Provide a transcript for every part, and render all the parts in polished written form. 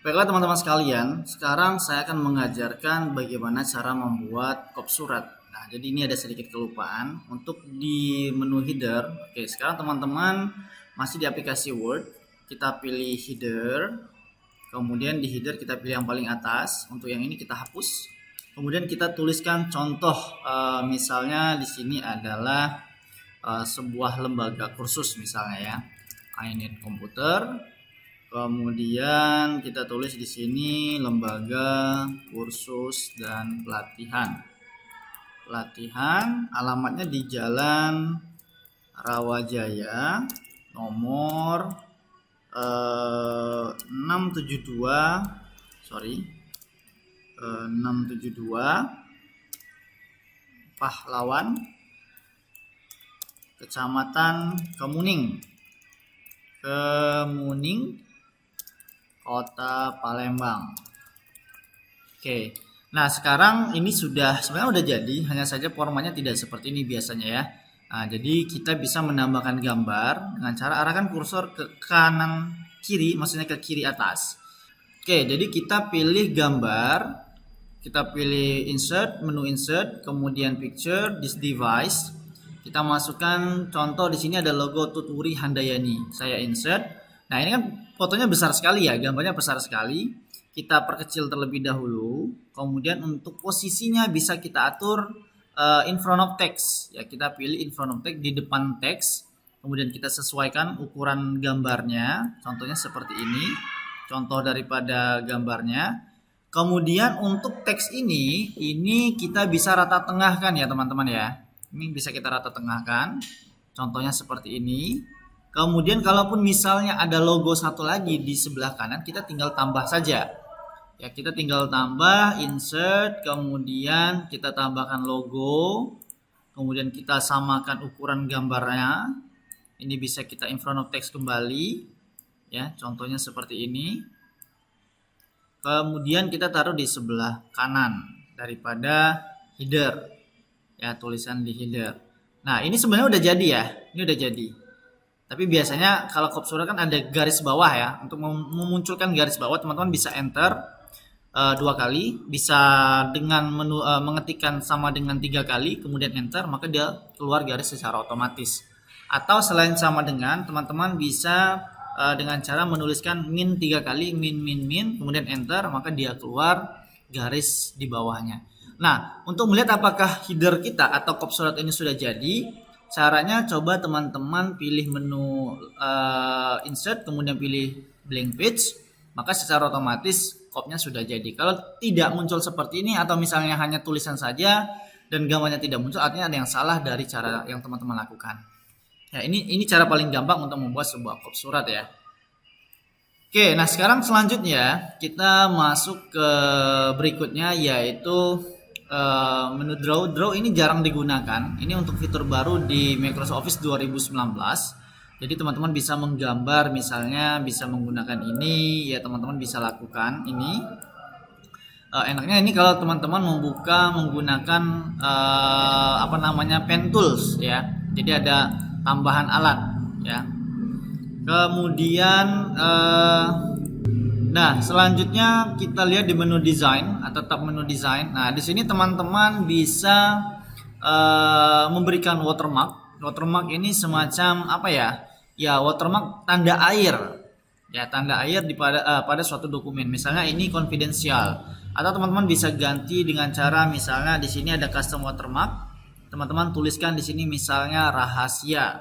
Baiklah teman-teman sekalian, sekarang saya akan mengajarkan bagaimana cara membuat kop surat. Nah, jadi ini ada sedikit kelupaan untuk di menu header. Oke, sekarang teman-teman masih di aplikasi Word, kita pilih header. Kemudian di header kita pilih yang paling atas. Untuk yang ini kita hapus. Kemudian kita tuliskan contoh, misalnya di sini adalah sebuah lembaga kursus misalnya ya. I need komputer. Kemudian kita tulis di sini lembaga kursus dan pelatihan. Pelatihan alamatnya di Jalan Rawajaya nomor 672 Pahlawan, Kecamatan Kemuning, Kota Palembang. Oke. Nah, sekarang ini sebenarnya udah jadi, hanya saja formatnya tidak seperti ini biasanya ya. Nah, jadi kita bisa menambahkan gambar dengan cara arahkan kursor ke kanan kiri, maksudnya ke kiri atas. Oke, jadi kita pilih gambar, kita pilih insert, menu insert, kemudian picture, this device. Kita masukkan contoh di sini ada logo Tuturi Handayani. Saya insert. Nah, ini kan fotonya besar sekali ya, gambarnya besar sekali. Kita perkecil terlebih dahulu. Kemudian untuk posisinya bisa kita atur in front of text. Ya, kita pilih in front of text di depan teks. Kemudian kita sesuaikan ukuran gambarnya. Contohnya seperti ini. Contoh daripada gambarnya. Kemudian untuk teks ini kita bisa rata tengahkan ya teman-teman ya. Ini bisa kita rata tengahkan. Contohnya seperti ini. Kemudian kalaupun misalnya ada logo satu lagi di sebelah kanan, kita tinggal tambah saja. Ya, kita tinggal tambah, insert, kemudian kita tambahkan logo, kemudian kita samakan ukuran gambarnya. Ini bisa kita in front of text kembali. Ya, contohnya seperti ini. Kemudian kita taruh di sebelah kanan daripada header. Ya, tulisan di header. Nah, ini sebenarnya udah jadi ya. Ini udah jadi. Tapi biasanya kalau kop surat kan ada garis bawah ya. Untuk memunculkan garis bawah teman-teman bisa enter 2 kali, bisa dengan menu mengetikkan sama dengan 3 kali, kemudian enter, maka dia keluar garis secara otomatis. Atau selain sama dengan, teman-teman bisa dengan cara menuliskan min 3 kali, min, kemudian enter, maka dia keluar garis di bawahnya. Nah, untuk melihat apakah header kita atau kop surat ini sudah jadi, caranya coba teman-teman pilih menu insert, kemudian pilih blank page, maka secara otomatis kopnya sudah jadi. Kalau tidak muncul seperti ini atau misalnya hanya tulisan saja dan gambarnya tidak muncul, artinya ada yang salah dari cara yang teman-teman lakukan. Ya, ini cara paling gampang untuk membuat sebuah kop surat ya. Oke, nah sekarang selanjutnya kita masuk ke berikutnya yaitu menu draw ini jarang digunakan. Ini untuk fitur baru di Microsoft Office 2019. Jadi teman-teman bisa menggambar, misalnya bisa menggunakan ini, ya teman-teman bisa lakukan ini. Enaknya ini kalau teman-teman menggunakan pen tools ya. Jadi ada tambahan alat ya. Kemudian nah, selanjutnya kita lihat di menu design atau tab menu design. Nah, di sini teman-teman bisa memberikan watermark. Watermark ini semacam apa ya? Ya, watermark tanda air. Ya, tanda air pada suatu dokumen. Misalnya ini konfidensial. Atau teman-teman bisa ganti dengan cara misalnya di sini ada custom watermark. Teman-teman tuliskan di sini misalnya rahasia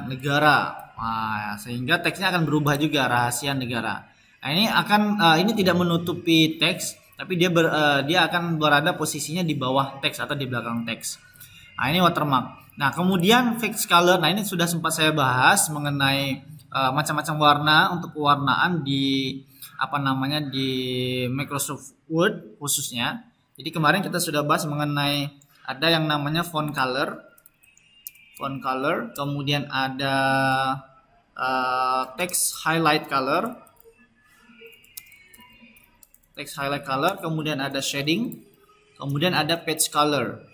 negara. Nah, sehingga teksnya akan berubah juga, rahasia negara. Nah, ini tidak menutupi teks, tapi dia akan berada posisinya di bawah teks atau di belakang teks. Nah, ini watermark. Nah, kemudian fixed color. Nah, ini sudah sempat saya bahas mengenai macam-macam warna untuk pewarnaan di di Microsoft Word khususnya. Jadi kemarin kita sudah bahas mengenai ada yang namanya font color, kemudian ada text highlight color, kemudian ada shading, kemudian ada page color.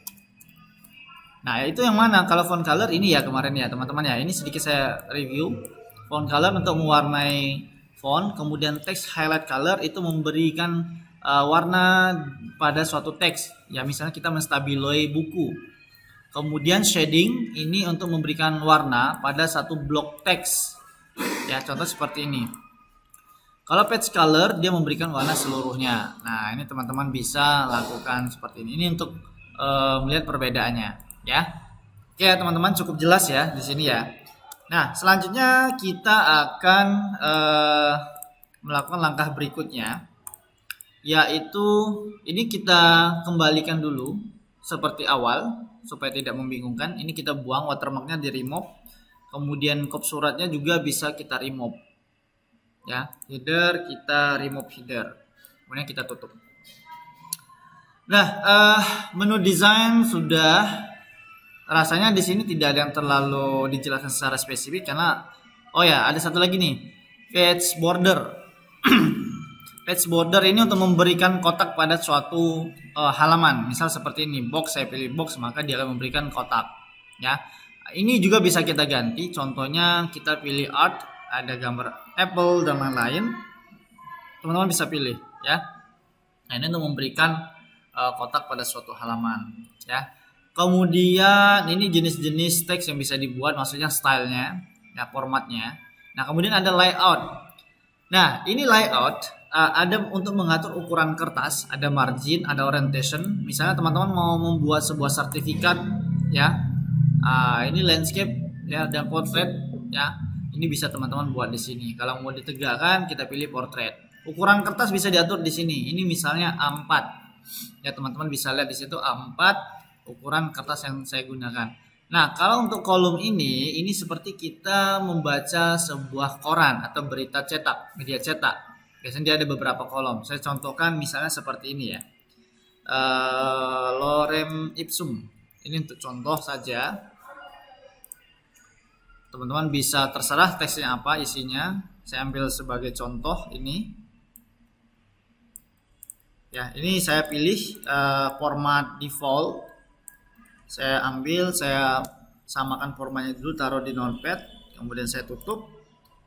Nah, itu yang mana? Kalau font color ini ya kemarin ya teman-teman ya. Ini sedikit saya review. Font color untuk mewarnai font, kemudian text highlight color itu memberikan warna pada suatu teks. Ya, misalnya kita menstabiloi buku. Kemudian shading ini untuk memberikan warna pada satu blok teks. Ya, contoh seperti ini. Kalau page color dia memberikan warna seluruhnya. Nah, ini teman-teman bisa lakukan seperti ini. Ini untuk melihat perbedaannya, ya. Oke, teman-teman, cukup jelas ya di sini ya. Nah, selanjutnya kita akan melakukan langkah berikutnya, yaitu ini kita kembalikan dulu seperti awal supaya tidak membingungkan. Ini kita buang, watermarknya di remove, kemudian kop suratnya juga bisa kita remove. Ya, header kita remove header, kemudian kita tutup. Nah, menu desain sudah, rasanya di sini tidak ada yang terlalu dijelaskan secara spesifik karena oh ya, ada satu lagi nih, page border. Page border ini untuk memberikan kotak pada suatu halaman. Misal seperti ini, box, saya pilih box, maka dia akan memberikan kotak. Ya, ini juga bisa kita ganti. Contohnya kita pilih art, ada gambar apple dan lain-lain. Teman-teman bisa pilih, ya. Nah, ini untuk memberikan kotak pada suatu halaman, ya. Kemudian ini jenis-jenis teks yang bisa dibuat, maksudnya stylenya, ya, formatnya. Nah, kemudian ada layout. Nah, ini layout ada untuk mengatur ukuran kertas, ada margin, ada orientation. Misalnya teman-teman mau membuat sebuah sertifikat, ya, ini landscape, ya, dan portrait, ya. Ini bisa teman-teman buat di sini. Kalau mau ditegakkan, kita pilih portrait. Ukuran kertas bisa diatur di sini. Ini misalnya A4. Ya, teman-teman bisa lihat di situ A4 ukuran kertas yang saya gunakan. Nah, kalau untuk kolom ini seperti kita membaca sebuah koran atau berita cetak, media cetak. Biasanya dia ada beberapa kolom. Saya contohkan misalnya seperti ini ya. Lorem ipsum. Ini untuk contoh saja. Teman-teman bisa terserah teksnya apa isinya. Saya ambil sebagai contoh ini. Ya, ini saya pilih format default. Saya ambil, saya samakan formatnya dulu, taruh di notepad, kemudian saya tutup,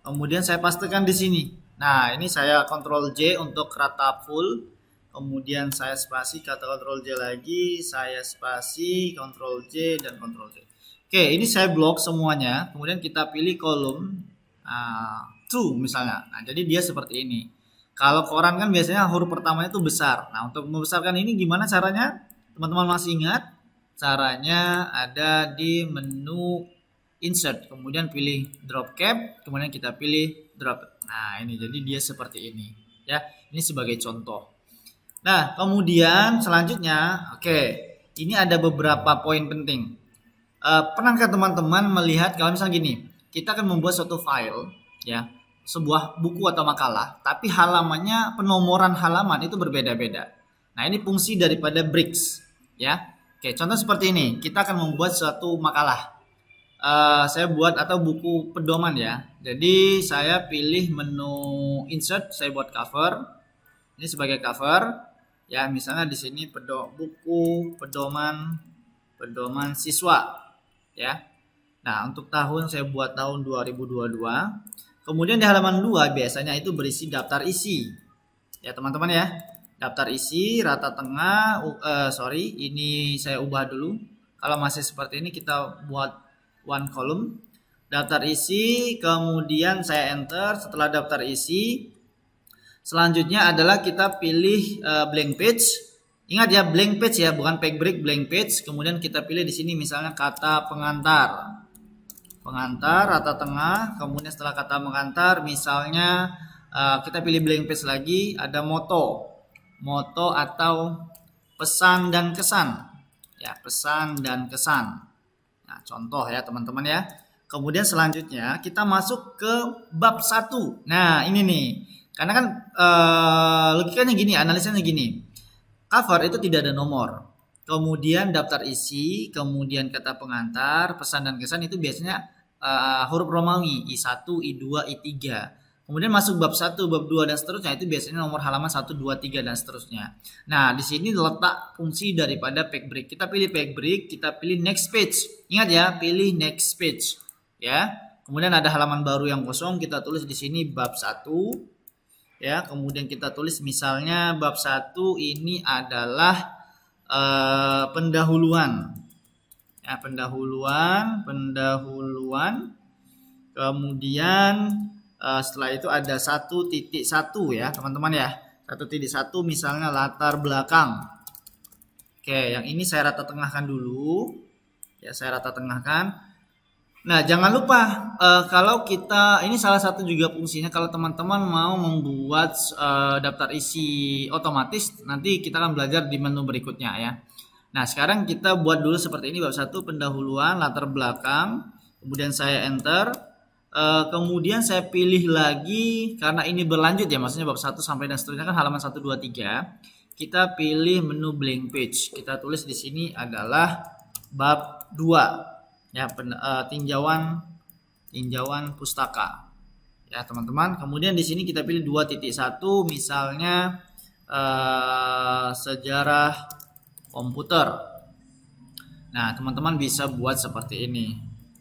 kemudian saya pastikan di sini. Nah, ini saya Ctrl J untuk rata full, kemudian saya spasi, kata Ctrl J lagi, saya spasi, Ctrl J dan Ctrl J. Oke, ini saya blok semuanya, kemudian kita pilih kolom 2 misalnya. Nah, jadi dia seperti ini. Kalau koran kan biasanya huruf pertamanya itu besar. Nah, untuk membesarkan ini gimana caranya? Teman-teman masih ingat? Caranya ada di menu insert, kemudian pilih drop cap, kemudian kita pilih drop. Nah, ini jadi dia seperti ini, ya. Ini sebagai contoh. Nah, kemudian selanjutnya, oke, ini ada beberapa poin penting. Pernahkah teman-teman melihat kalau misalnya gini, kita akan membuat suatu file, ya, sebuah buku atau makalah, tapi halamannya, penomoran halaman itu berbeda-beda. Nah, ini fungsi daripada bricks, ya. Oke, contoh seperti ini, kita akan membuat suatu makalah. Saya buat atau buku pedoman ya. Jadi saya pilih menu insert, saya buat cover. Ini sebagai cover. Ya, misalnya di sini buku pedoman siswa, ya. Nah, untuk tahun saya buat tahun 2022. Kemudian di halaman 2 biasanya itu berisi daftar isi. Ya, teman-teman ya. Daftar isi rata tengah, ini saya ubah dulu. Kalau masih seperti ini kita buat one column. Daftar isi, kemudian saya enter. Setelah daftar isi, selanjutnya adalah kita pilih blank page. Ingat ya, blank page ya, bukan page break, blank page. Kemudian kita pilih di sini misalnya kata pengantar. Pengantar rata tengah, kemudian setelah kata pengantar misalnya kita pilih blank page lagi, ada moto atau pesan dan kesan, ya, pesan dan kesan. Nah, contoh ya teman-teman ya. Kemudian selanjutnya kita masuk ke bab 1. Nah, ini nih, karena kan logikanya gini, analisanya gini, cover itu tidak ada nomor, kemudian daftar isi, kemudian kata pengantar, pesan dan kesan itu biasanya huruf Romawi, I1, I2, I3. Kemudian masuk bab 1, bab 2 dan seterusnya itu biasanya nomor halaman 1, 2, 3 dan seterusnya. Nah, di sini letak fungsi daripada page break. Kita pilih page break, kita pilih next page. Ingat ya, pilih next page, ya. Kemudian ada halaman baru yang kosong, kita tulis di sini bab 1 ya. Kemudian kita tulis misalnya bab 1 ini adalah pendahuluan. Ya, pendahuluan. Kemudian setelah itu ada 1.1 ya, teman-teman ya. 1.1 misalnya latar belakang. Oke, yang ini saya rata tengahkan dulu. Ya, saya rata tengahkan. Nah, jangan lupa kalau kita ini salah satu juga fungsinya kalau teman-teman mau membuat daftar isi otomatis, nanti kita akan belajar di menu berikutnya ya. Nah, sekarang kita buat dulu seperti ini bab 1 pendahuluan, latar belakang, kemudian saya enter, kemudian saya pilih lagi karena ini berlanjut ya, maksudnya bab 1 sampai dan seterusnya kan halaman 1 2 3. Kita pilih menu blank page. Kita tulis di sini adalah bab 2. Ya, tinjauan pustaka ya teman-teman. Kemudian di sini kita pilih 2.1 misalnya sejarah komputer. Nah, teman-teman bisa buat seperti ini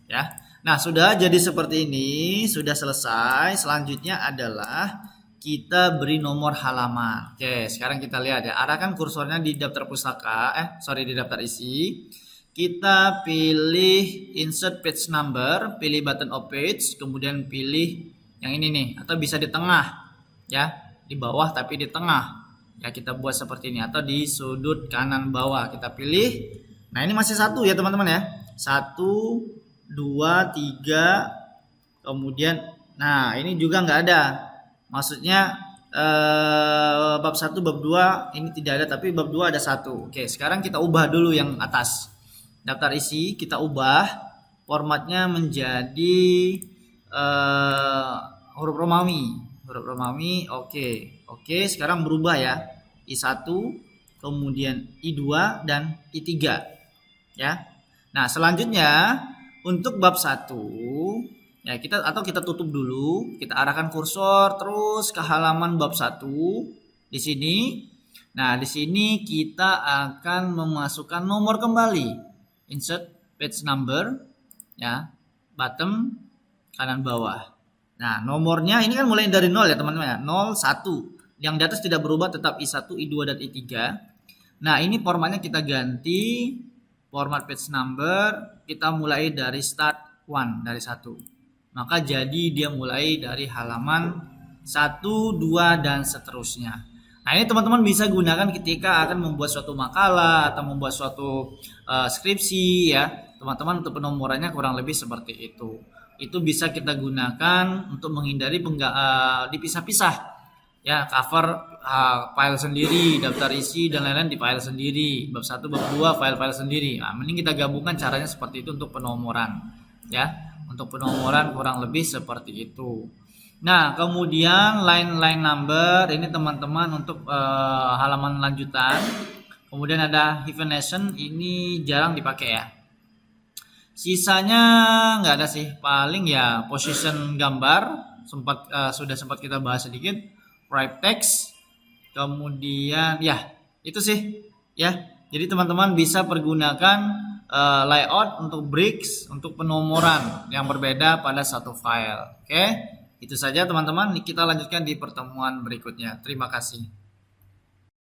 ya. Nah, sudah jadi seperti ini, sudah selesai. Selanjutnya adalah kita beri nomor halaman. Oke, sekarang kita lihat ya, arahkan kursornya di daftar pustaka, di daftar isi. Kita pilih insert page number, pilih button of page, kemudian pilih yang ini nih, atau bisa di tengah ya, di bawah tapi di tengah ya, kita buat seperti ini, atau di sudut kanan bawah kita pilih. Nah, ini masih 1 ya teman-teman ya, 1 2 3, kemudian nah ini juga nggak ada, maksudnya bab 1 bab 2 ini tidak ada, tapi bab 2 ada 1. Oke, sekarang kita ubah dulu yang atas. Daftar isi kita ubah formatnya menjadi huruf Romawi. Oke, sekarang berubah ya, I1, kemudian I2 dan I3 ya. Nah, selanjutnya untuk bab 1 ya, kita tutup dulu, kita arahkan kursor terus ke halaman bab 1 di sini. Nah, di sini kita akan memasukkan nomor kembali. Insert page number ya, bottom kanan bawah. Nah, nomornya ini kan mulai dari 0 ya teman-teman ya, 0 1. Yang di atas tidak berubah, tetap I1, I2 dan I3. Nah, ini formatnya kita ganti format page number, kita mulai dari start 1, dari 1. Maka jadi dia mulai dari halaman 1, 2 dan seterusnya. Nah, ini teman-teman bisa gunakan ketika akan membuat suatu makalah atau membuat suatu skripsi ya, teman-teman, untuk penomorannya kurang lebih seperti itu. Itu bisa kita gunakan untuk menghindari dipisah-pisah ya, cover file sendiri, daftar isi dan lain-lain di file sendiri, bab 1 bab 2 file-file sendiri. Nah, mending kita gabungkan caranya seperti itu untuk penomoran ya. Untuk penomoran kurang lebih seperti itu. Nah, kemudian line number ini teman-teman untuk halaman lanjutan. Kemudian ada hyphenation, ini jarang dipakai ya. Sisanya nggak ada sih, paling ya position gambar sudah sempat kita bahas sedikit, write text, kemudian ya itu sih ya. Jadi teman-teman bisa pergunakan layout untuk bricks untuk penomoran yang berbeda pada satu file. Oke. Itu saja teman-teman, kita lanjutkan di pertemuan berikutnya. Terima kasih.